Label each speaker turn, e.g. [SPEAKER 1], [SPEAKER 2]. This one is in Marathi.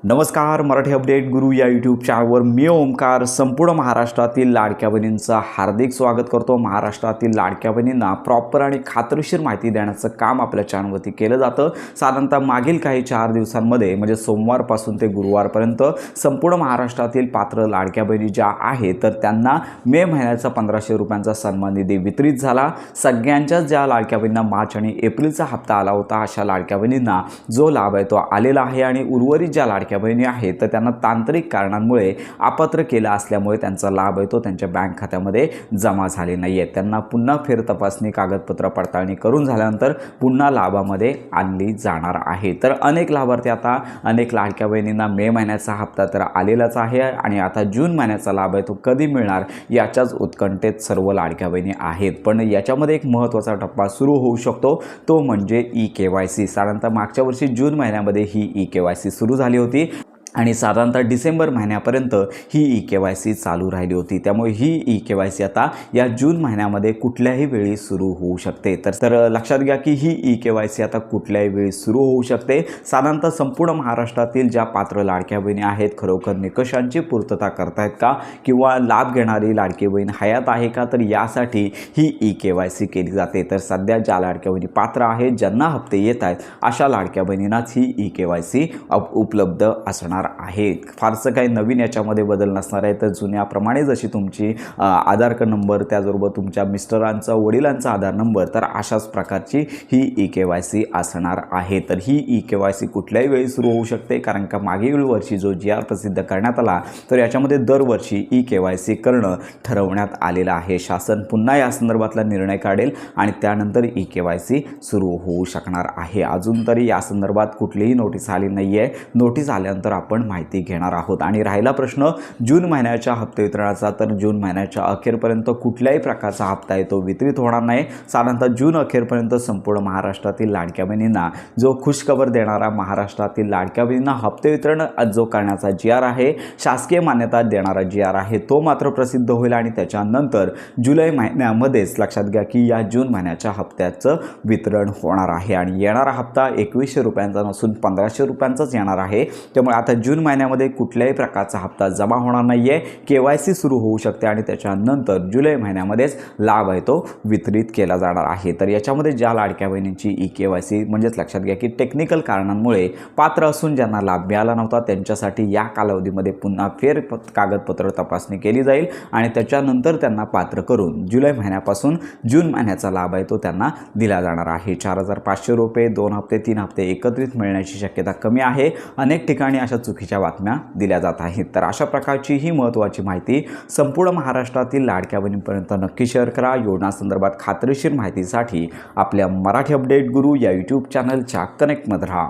[SPEAKER 1] नमस्कार, मराठी अपडेट गुरु या यूट्यूब चॅनलवर मी ओमकार संपूर्ण महाराष्ट्रातील लाडक्या बहिणींचं हार्दिक स्वागत करतो। महाराष्ट्रातील लाडक्या बहिणींना प्रॉपर आणि खात्रीशीर माहिती देण्याचं काम आपल्या चॅनलवरती केलं जातं। साधारणतः मागील काही 4 दिवसांमध्ये म्हणजे सोमवारपासून ते गुरुवारपर्यंत संपूर्ण महाराष्ट्रातील पात्र लाडक्या बहिणी ज्या आहेत तर त्यांना मे महिन्याचा 1500 रुपयांचा सन्मान निधी वितरित झाला। सगळ्यांच्याच ज्या लाडक्या बहिणींना मार्च आणि एप्रिलचा हप्ता आला होता अशा लाडक्या बहिणींना जो लाभ आहे तो आलेला आहे आणि उर्वरित ज्या लाडक्या बहिणी आहेत तर त्यांना तांत्रिक कारणांमुळे अपात्र केला असल्यामुळे त्यांचा लाभ आहे तो त्यांच्या बँक खात्यामध्ये जमा झाले नाही आहे। त्यांना पुन्हा फेर तपासणी कागदपत्र पडताळणी करून झाल्यानंतर पुन्हा लाभामध्ये आणली जाणार आहे। तर अनेक लाभार्थी आता अनेक लाडक्या बहिणींना मे महिन्याचा हप्ता तर आलेलाच आहे आणि आता जून महिन्याचा लाभ आहे तो कधी मिळणार याच्याच उत्कंठेत सर्व लाडक्या बहिणी आहेत। पण याच्यामध्ये एक महत्त्वाचा टप्पा सुरू होऊ शकतो तो म्हणजे ई-KYC। साधारणतः मागच्या वर्षी जून महिन्यामध्ये ही ई-KYC सुरू झाली होती आणि साधारणतः डिसेंबर महिन्यापर्यंत ही ई-KYC चालू राहिली होती। त्यामुळे ही ई-KYC आता या जून महिन्यामध्ये कुठल्याही वेळी सुरू होऊ शकते। तर लक्षात घ्या की ही ई-KYC आता कुठल्याही वेळी सुरू होऊ शकते। साधारणतः संपूर्ण महाराष्ट्रातील ज्या पात्र लाडक्या बहिणी आहेत खरोखर निकषांची पूर्तता करतायत का किंवा लाभ घेणारी लाडकी बहीण हयात आहे का, तर यासाठी ही ई-KYC केली जाते। तर सध्या ज्या लाडक्या बहिणी पात्र आहेत ज्यांना हप्ते येत आहेत अशा लाडक्या बहिणींनाच ही ई-KYC उपलब्ध असणार आहे। फारसं काही नवीन याच्यामध्ये बदल नसणार आहे। तर जुन्याप्रमाणे जशी तुमची आधार कार्ड नंबर त्याचबरोबर तुमच्या मिस्टरांचा वडिलांचा आधार नंबर तर अशाच प्रकारची ही ई-KYC असणार आहे। तर ही ई-KYC कुठल्याही वेळी सुरू होऊ शकते कारण का मागील वर्षी जो GR प्रसिद्ध करण्यात आला तर याच्यामध्ये दरवर्षी ई-KYC करणं ठरवण्यात आलेलं आहे। शासन पुन्हा या संदर्भातला निर्णय काढेल आणि त्यानंतर ई-KYC सुरू होऊ शकणार आहे। अजून तरी या संदर्भात कुठलीही नोटीस आली नाही आहे। नोटीस आल्यानंतर आपण माहिती घेणार आहोत। आणि राहिला प्रश्न जून महिन्याच्या हप्ते वितरणाचा, तर जून महिन्याच्या अखेरपर्यंत कुठल्याही प्रकारचा हप्ता आहे तो वितरित होणार नाही। साधारणतः जून अखेरपर्यंत संपूर्ण महाराष्ट्रातील लाडक्या बहिणींना जो खुशखबर देणारा महाराष्ट्रातील लाडक्या बहिणींना हप्ते वितरण जो करण्याचा GR आहे शासकीय मान्यता देणारा GR आहे तो मात्र प्रसिद्ध होईल आणि त्याच्यानंतर जुलै महिन्यामध्येच लक्षात घ्या की या जून महिन्याच्या हप्त्याचं वितरण होणार आहे आणि येणारा हप्ता 2100 रुपयांचा नसून 1500 रुपयांचाच येणार आहे। त्यामुळे आता जून महिन्यामध्ये कुठल्याही प्रकारचा हप्ता जमा होणार नाही आहे। KYC सुरू होऊ शकते आणि त्याच्यानंतर जुलै महिन्यामध्येच लाभ आहे तो वितरित केला जाणार आहे। तर याच्यामध्ये ज्या लाडक्या बहिणींची ई-KYC म्हणजेच लक्षात घ्या की टेक्निकल कारणांमुळे पात्र असून ज्यांना लाभ मिळाला नव्हता त्यांच्यासाठी या कालावधीमध्ये पुन्हा फेर कागदपत्र तपासणी केली जाईल आणि त्याच्यानंतर त्यांना पात्र करून जुलै महिन्यापासून जून महिन्याचा लाभ आहे तो त्यांना दिला जाणार आहे। 4500 रुपये 2 हप्ते 3 हप्ते एकत्रित मिळण्याची शक्यता कमी आहे। अनेक ठिकाणी अशा चुकीच्या बातम्या दिल्या जात आहेत। तर अशा प्रकारची ही महत्त्वाची माहिती संपूर्ण महाराष्ट्रातील लाडक्या बहिणींपर्यंत नक्की शेअर करा। योजनासंदर्भात खात्रीशीर माहितीसाठी आपल्या मराठी अपडेट गुरु या यूट्यूब चॅनलच्या कनेक्टमध्ये राहा।